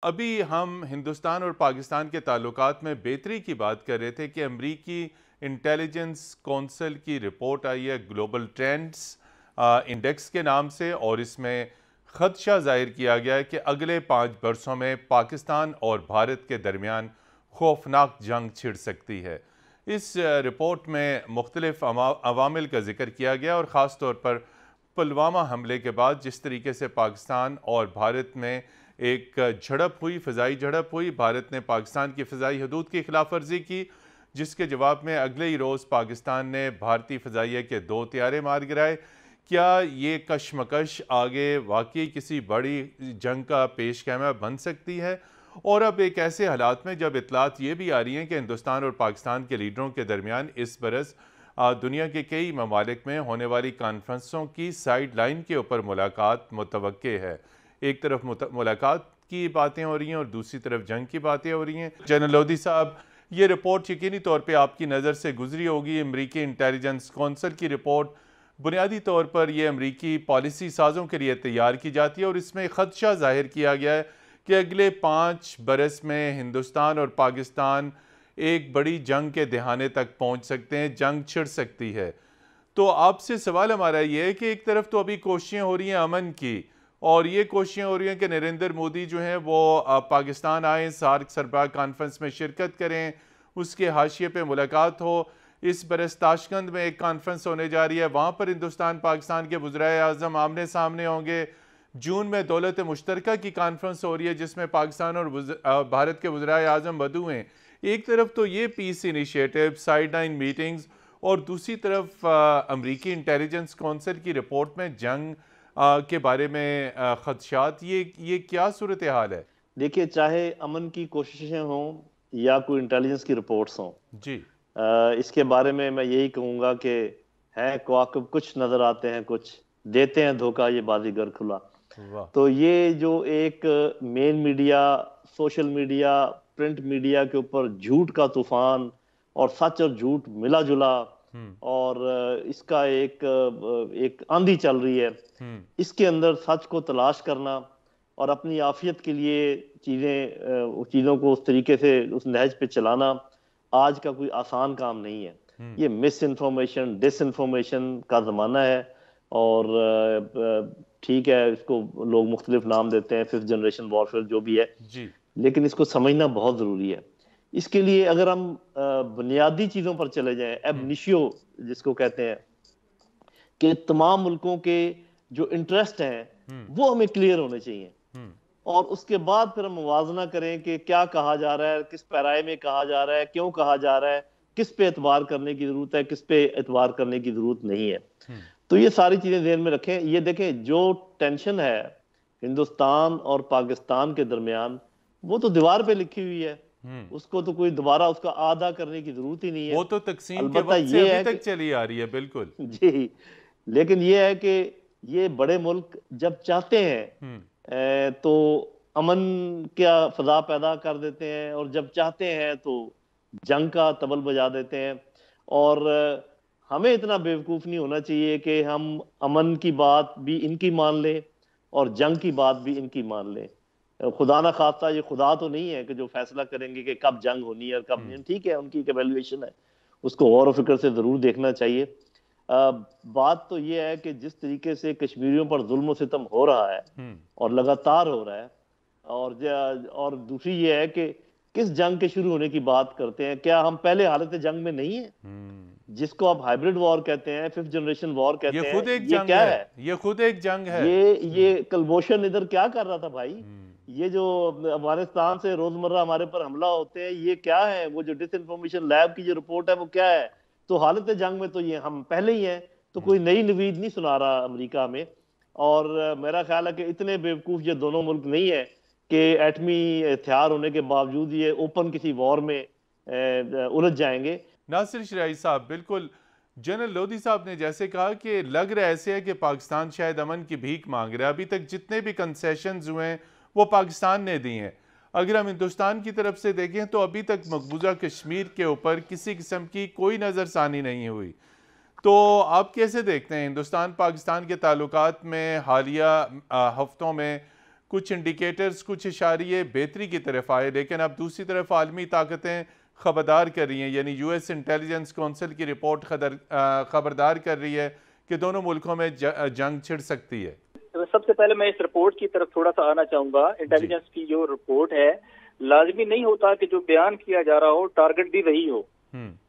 ابھی ہم ہندوستان اور پاکستان کے تعلقات میں بہتری کی بات کر رہے تھے کہ امریکی انٹیلیجنس کونسل کی رپورٹ آئی ہے گلوبل ٹرینڈز انڈیکس کے نام سے، اور اس میں خدشہ ظاہر کیا گیا ہے کہ اگلے 5 برسوں میں پاکستان اور بھارت کے درمیان خوفناک جنگ چھڑ سکتی ہے۔ اس رپورٹ میں مختلف عوامل کا ذکر کیا گیا، اور خاص طور پر پلوامہ حملے کے بعد جس طریقے سے پاکستان اور بھارت میں ایک جھڑپ ہوئی، فضائی جھڑپ ہوئی، بھارت نے پاکستان کی فضائی حدود کی خلاف ورزی کی، جس کے جواب میں اگلے ہی روز پاکستان نے بھارتی فضائیہ کے 2 طیارے مار گرائے۔ کیا یہ کشمکش آگے واقعی کسی بڑی جنگ کا پیش خیمہ بن سکتی ہے؟ اور اب ایک ایسے حالات میں جب اطلاعات یہ بھی آ رہی ہیں کہ ہندوستان اور پاکستان کے لیڈروں کے درمیان اس برس دنیا کے کئی ممالک میں ہونے والی کانفرنسوں کی سائیڈ لائن کے اوپر ملاقات متوقع ہے۔ ایک طرف ملاقات کی باتیں ہو رہی ہیں اور دوسری طرف جنگ کی باتیں ہو رہی ہیں۔ جنرل لودھی صاحب، یہ رپورٹ یقینی طور پہ آپ کی نظر سے گزری ہوگی، امریکی انٹیلیجنس کونسل کی رپورٹ۔ بنیادی طور پر یہ امریکی پالیسی سازوں کے لیے تیار کی جاتی ہے، اور اس میں خدشہ ظاہر کیا گیا ہے کہ اگلے 5 برس میں ہندوستان اور پاکستان ایک بڑی جنگ کے دہانے تک پہنچ سکتے ہیں، جنگ چھڑ سکتی ہے۔ تو آپ سے سوال ہمارا یہ ہے کہ ایک طرف تو ابھی کوششیں ہو رہی ہیں امن کی، اور یہ کوششیں ہو رہی ہیں کہ نریندر مودی جو ہیں وہ پاکستان آئیں، سارک سربراہ کانفرنس میں شرکت کریں، اس کے حاشیے پہ ملاقات ہو۔ اس برس تاشقند میں ایک کانفرنس ہونے جا رہی ہے، وہاں پر ہندوستان پاکستان کے وزرائے اعظم آمنے سامنے ہوں گے۔ جون میں دولت مشترکہ کی کانفرنس ہو رہی ہے جس میں پاکستان اور بھارت کے وزرائے اعظم مدعو ہیں۔ ایک طرف تو یہ پیس انیشیٹو، سائیڈ لائن میٹنگز، اور دوسری طرف امریکی انٹیلیجنس کونسل کی رپورٹ میں جنگ کے بارے میں خدشات۔ یہ کیا صورتحال ہے؟ دیکھیے، چاہے امن کی کوششیں ہوں یا کوئی انٹیلیجنس کی رپورٹس ہوں، جی، اس کے بارے میں یہی کہوں گا کہ ہے کواکب کچھ نظر آتے ہیں، کچھ دیتے ہیں دھوکہ یہ بازیگر کھلا۔ واہ، تو یہ جو ایک main media, social media, print media کے اوپر جھوٹ کا طوفان اور سچ اور جھوٹ ملا جلا، اور اس کا ایک آندھی چل رہی ہے، اس کے اندر سچ کو تلاش کرنا اور اپنی عافیت کے لیے چیزوں کو اس طریقے سے اس نہج پہ چلانا آج کا کوئی آسان کام نہیں ہے۔ یہ مس انفارمیشن، ڈس انفارمیشن کا زمانہ ہے، اور ٹھیک ہے، اس کو لوگ مختلف نام دیتے ہیں، 5th جنریشن وارفیئر جو بھی ہے، جی، لیکن اس کو سمجھنا بہت ضروری ہے۔ اس کے لیے اگر ہم بنیادی چیزوں پر چلے جائیں، ایب نیشیو جس کو کہتے ہیں، کہ تمام ملکوں کے جو انٹرسٹ ہیں وہ ہمیں کلیئر ہونے چاہیے، اور اس کے بعد پھر ہم موازنہ کریں کہ کیا کہا جا رہا ہے، کس پیرائے میں کہا جا رہا ہے، کیوں کہا جا رہا ہے، کس پہ اعتبار کرنے کی ضرورت ہے، کس پہ اعتبار کرنے کی ضرورت نہیں ہے۔ تو یہ ساری چیزیں ذہن میں رکھیں۔ یہ دیکھیں، جو ٹینشن ہے ہندوستان اور پاکستان کے درمیان، وہ تو دیوار پہ لکھی ہوئی ہے، اس کو تو کوئی دوبارہ اس کا اعادہ کرنے کی ضرورت ہی نہیں ہے۔ وہ تو تقسیم کے البتہ وقت سے یہ ابھی ہے کہ تک چلی آ رہی ہے، بالکل۔ جی، لیکن یہ ہے کہ یہ بڑے ملک جب چاہتے ہیں تو امن کیا فضا پیدا کر دیتے ہیں، اور جب چاہتے ہیں تو جنگ کا طبل بجا دیتے ہیں، اور ہمیں اتنا بیوقوف نہیں ہونا چاہیے کہ ہم امن کی بات بھی ان کی مان لیں اور جنگ کی بات بھی ان کی مان لیں۔ خدا نہ خواستہ یہ خدا تو نہیں ہے کہ جو فیصلہ کریں گے کہ کب جنگ ہونی ہے اور کب نہیں۔ ٹھیک ہے، ان کی ایک ایویلویشن ہے، اس کو غور و فکر سے ضرور دیکھنا چاہیے۔ بات تو یہ ہے کہ جس طریقے سے کشمیریوں پر ظلم و ستم ہو رہا ہے اور لگاتار ہو رہا ہے، اور دوسری یہ ہے کہ کس جنگ کے شروع ہونے کی بات کرتے ہیں؟ کیا ہم پہلے حالت جنگ میں نہیں ہیں، جس کو آپ ہائیبرڈ وار کہتے ہیں، 5th جنریشن وار یہ کہتے ہیں؟ خود ایک یہ جنگ کیا ہے، ہے؟ یہ خود ایک جنگ ہے۔ یہ کلبوشن ادھر کیا کر رہا تھا بھائی؟ یہ جو افغانستان سے روزمرہ ہمارے پر حملہ ہوتے ہیں، یہ کیا ہے؟ وہ جو ڈس انفارمیشن لیب کی جو رپورٹ ہے وہ کیا ہے؟ تو حالت جنگ میں تو یہ ہم پہلے ہی ہیں، تو کوئی نئی نوید نہیں سنا رہا امریکہ میں۔ اور میرا خیال ہے کہ اتنے بیوقوف یہ دونوں ملک نہیں ہیں کہ ایٹمی ہتھیار ہونے کے باوجود یہ اوپن کسی وار میں الجھ جائیں گے۔ ناصر شرائع صاحب، بالکل جنرل لودھی صاحب نے جیسے کہا کہ لگ رہا ایسے ہے کہ پاکستان شاید امن کی بھیک مانگ رہا ہے۔ ابھی تک جتنے بھی کنسیشنز ہوئے ہیں وہ پاکستان نے دی ہیں۔ اگر ہم ہندوستان کی طرف سے دیکھیں تو ابھی تک مقبوضہ کشمیر کے اوپر کسی قسم کی کوئی نظر ثانی نہیں ہوئی۔ تو آپ کیسے دیکھتے ہیں ہندوستان پاکستان کے تعلقات میں حالیہ ہفتوں میں کچھ انڈیکیٹرز کچھ اشاریے بہتری کی طرف آئے، لیکن اب دوسری طرف عالمی طاقتیں خبردار کر رہی ہیں، یعنی یو ایس انٹیلیجنس کونسل کی رپورٹ خبردار کر رہی ہے کہ دونوں ملکوں میں جنگ چھڑ سکتی ہے۔ سب سے پہلے میں اس رپورٹ کی طرف تھوڑا سا آنا چاہوں گا۔ انٹیلیجنس کی جو رپورٹ ہے، لازمی نہیں ہوتا کہ جو بیان کیا جا رہا ہو ٹارگٹ بھی وہی ہو،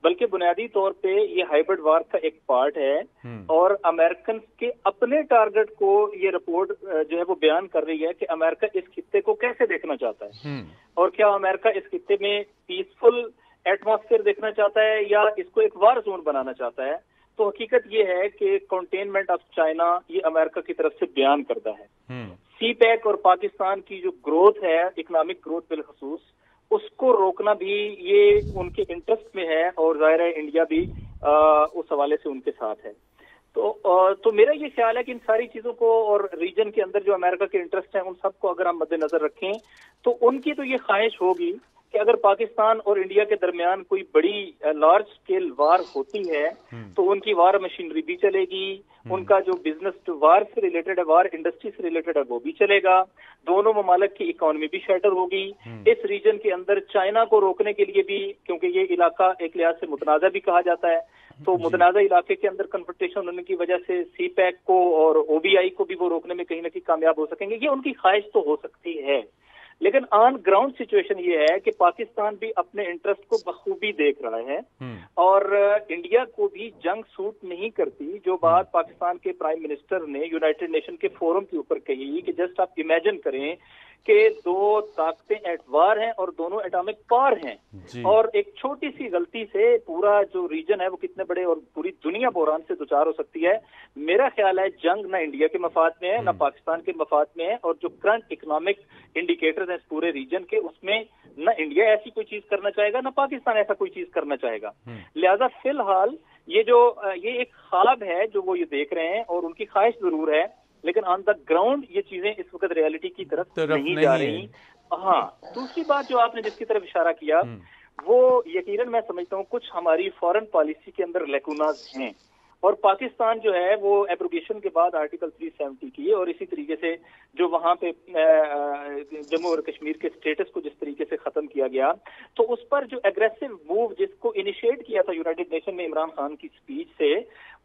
بلکہ بنیادی طور پہ یہ ہائبرڈ وار کا ایک پارٹ ہے، اور امریکنز کے اپنے ٹارگٹ کو یہ رپورٹ جو ہے وہ بیان کر رہی ہے کہ امریکہ اس خطے کو کیسے دیکھنا چاہتا ہے، اور کیا امریکہ اس خطے میں پیسفل ایٹماسفیئر دیکھنا چاہتا ہے یا اس کو ایک وار زون بنانا چاہتا ہے۔ تو حقیقت یہ ہے کہ کنٹینمنٹ آف چائنا یہ امریکہ کی طرف سے بیان کرتا ہے۔ سی پیک اور پاکستان کی جو گروتھ ہے، اکنامک گروتھ بالخصوص، اس کو روکنا بھی یہ ان کے انٹرسٹ میں ہے، اور ظاہر ہے انڈیا بھی اس حوالے سے ان کے ساتھ ہے۔ تو میرا یہ خیال ہے کہ ان ساری چیزوں کو اور ریجن کے اندر جو امریکہ کے انٹرسٹ ہیں ان سب کو اگر ہم مد نظر رکھیں تو ان کی تو یہ خواہش ہوگی کہ اگر پاکستان اور انڈیا کے درمیان کوئی بڑی لارج سکیل وار ہوتی ہے تو ان کی وار مشینری بھی چلے گی، ان کا جو بزنس وار سے ریلیٹڈ ہے، وار انڈسٹری سے ریلیٹڈ ہے، وہ بھی چلے گا، دونوں ممالک کی اکانومی بھی شیٹر ہوگی۔ اس ریجن کے اندر چائنا کو روکنے کے لیے بھی، کیونکہ یہ علاقہ ایک لحاظ سے متنازع بھی کہا جاتا ہے، تو متنازع علاقے کے اندر کنفرنٹیشن ہونے کی وجہ سے سی پیک کو اور او بی آئی کو بھی وہ روکنے میں کہیں نہ کہیں کامیاب ہو سکیں گے۔ یہ ان کی خواہش تو ہو سکتی ہے، لیکن آن گراؤنڈ سچویشن یہ ہے کہ پاکستان بھی اپنے انٹرسٹ کو بخوبی دیکھ رہا ہے، اور انڈیا کو بھی جنگ سوٹ نہیں کرتی۔ جو بات پاکستان کے پرائم منسٹر نے یونائٹڈ نیشن کے فورم کے اوپر کہی کہ جسٹ آپ امیجن کریں کہ دو طاقتیں ایٹ وار ہیں اور دونوں ایٹامک پاور ہیں، اور ایک چھوٹی سی غلطی سے پورا جو ریجن ہے وہ کتنے بڑے اور پوری دنیا بحران سے دوچار ہو سکتی ہے۔ میرا خیال ہے جنگ نہ انڈیا کے مفاد میں ہے، نہ پاکستان کے مفاد میں ہے، اور جو کرنٹ اکنامک انڈیکیٹرز ہیں اس پورے ریجن کے، اس میں نہ انڈیا ایسی کوئی چیز کرنا چاہے گا، نہ پاکستان ایسا کوئی چیز کرنا چاہے گا۔ لہذا فی الحال یہ ایک خواب ہے جو وہ یہ دیکھ رہے ہیں، اور ان کی خواہش ضرور ہے، لیکن آن دا گراؤنڈ یہ چیزیں اس وقت ریالٹی کی طرف نہیں جا رہی۔ ہاں، دوسری بات جو آپ نے جس کی طرف اشارہ کیا وہ یقیناً میں سمجھتا ہوں کچھ ہماری فارن پالیسی کے اندر لیکوناز ہیں، اور پاکستان جو ہے وہ ایبروگیشن کے بعد آرٹیکل 370 کی، اور اسی طریقے سے جو وہاں پہ جموں اور کشمیر کے اسٹیٹس کو جس طریقے سے ختم کیا گیا، تو اس پر جو ایگریسو موو جس کو انیشیٹ کیا تھا یونائٹڈ نیشن میں عمران خان کی سپیچ سے،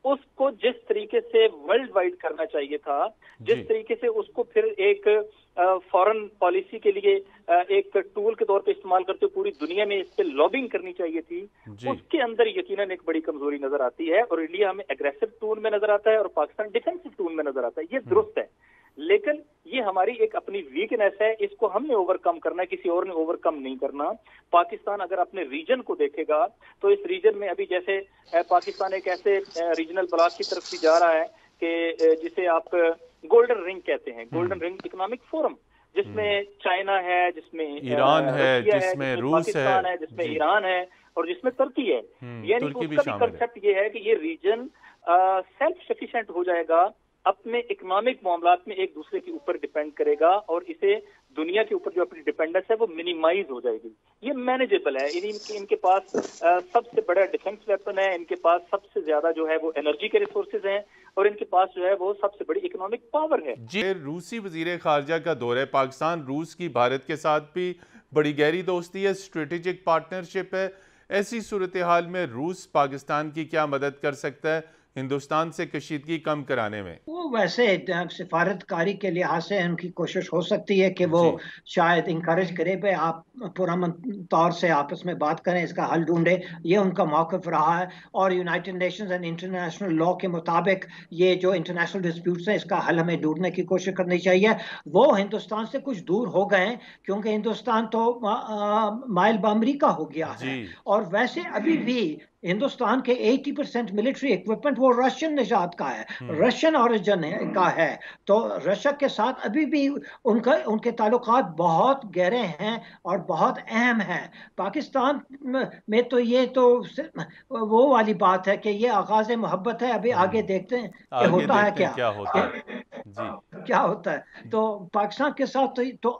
اس کو جس طریقے سے ورلڈ وائڈ کرنا چاہیے تھا، جس طریقے سے اس کو پھر ایک فارن پالیسی کے لیے ایک ٹول کے طور پہ استعمال کرتے ہوئے پوری دنیا میں اس پہ لابنگ کرنی چاہیے تھی، اس کے اندر یقیناً ایک بڑی کمزوری نظر آتی ہے، اور انڈیا ہمیں ایگریسو ٹون میں نظر آتا ہے اور پاکستان ڈیفینسو ٹون میں نظر آتا ہے۔ یہ درست ہے، لیکن یہ ہماری ایک اپنی ویکنیس ہے، اس کو ہم نے اوور کم کرنا ہے، کسی اور نے اوور کم نہیں کرنا۔ پاکستان اگر اپنے ریجن کو دیکھے گا تو اس ریجن میں ابھی جیسے پاکستان ایک ایسے ریجنل بلاک کی طرف بھی جا رہا ہے کہ جسے آپ گولڈن رنگ کہتے ہیں، گولڈن رنگ اکنامک فورم، جس میں چائنا ہے، جس میں ایران ہے، جس میں روس ہے، جس میں ایران ہے، اور جس میں ترکی ہے۔ یعنی اس کا بھی کنسپٹ یہ ہے کہ یہ ریجن سیلف سفیشینٹ ہو جائے گا، اپنے اکنامک معاملات میں ایک دوسرے کے اوپر ڈیپینڈ کرے گا، اور اسے دنیا کے اوپر جو اپنی ڈیپینڈنس ہے وہ منیمائز ہو جائے گی۔ یہ مینیجیبل ہے، ان کے پاس سب سے بڑا ڈیفنس ویپن ہے، ان کے پاس سب سے زیادہ جو ہے وہ انرجی کے ریسورسز ہیں، اور ان کے پاس جو ہے وہ سب سے بڑی اکنامک پاور ہے۔ جی، روسی وزیر خارجہ کا دورہ پاکستان، روس کی بھارت کے ساتھ بھی بڑی گہری دوستی ہے، اسٹریٹجک پارٹنرشپ ہے۔ ایسی صورتحال میں روس پاکستان کی کیا مدد کر سکتا ہے ہندوستان سے کشیدگی کم کرانے میں؟ وہ ویسے سفارتکاری کے لحاظ سے ان کی کوشش ہو سکتی ہے کہ وہ شاید انکریج کرے پہ آپ پرامن طور سے آپس میں بات کریں، اس کا حل ڈھونڈے، یہ ان کا موقف رہا ہے، اور United nations and international law کے مطابق یہ جو انٹرنیشنل ڈسپیوٹس ہیں اس کا حل ہمیں ڈھونڈنے کی کوشش کرنی چاہیے۔ وہ ہندوستان سے کچھ دور ہو گئے ہیں کیونکہ ہندوستان تو مائل بامریکہ ہو گیا ہے، اور ویسے ابھی بھی ہندوستان کے 80% ملٹری اکوپمنٹ وہ رشین نژاد کا ہے، رشین اوریجن کا ہے، تو رشیا کے ساتھ ابھی بھی ان کے تعلقات بہت گہرے ہیں اور بہت اہم ہیں۔ پاکستان میں تو یہ تو وہ والی بات ہے کہ یہ آغاز محبت ہے، ابھی آگے دیکھتے ہیں کہ ہوتا ہے کیا ہوتا ہے۔ تو پاکستان کے ساتھ تو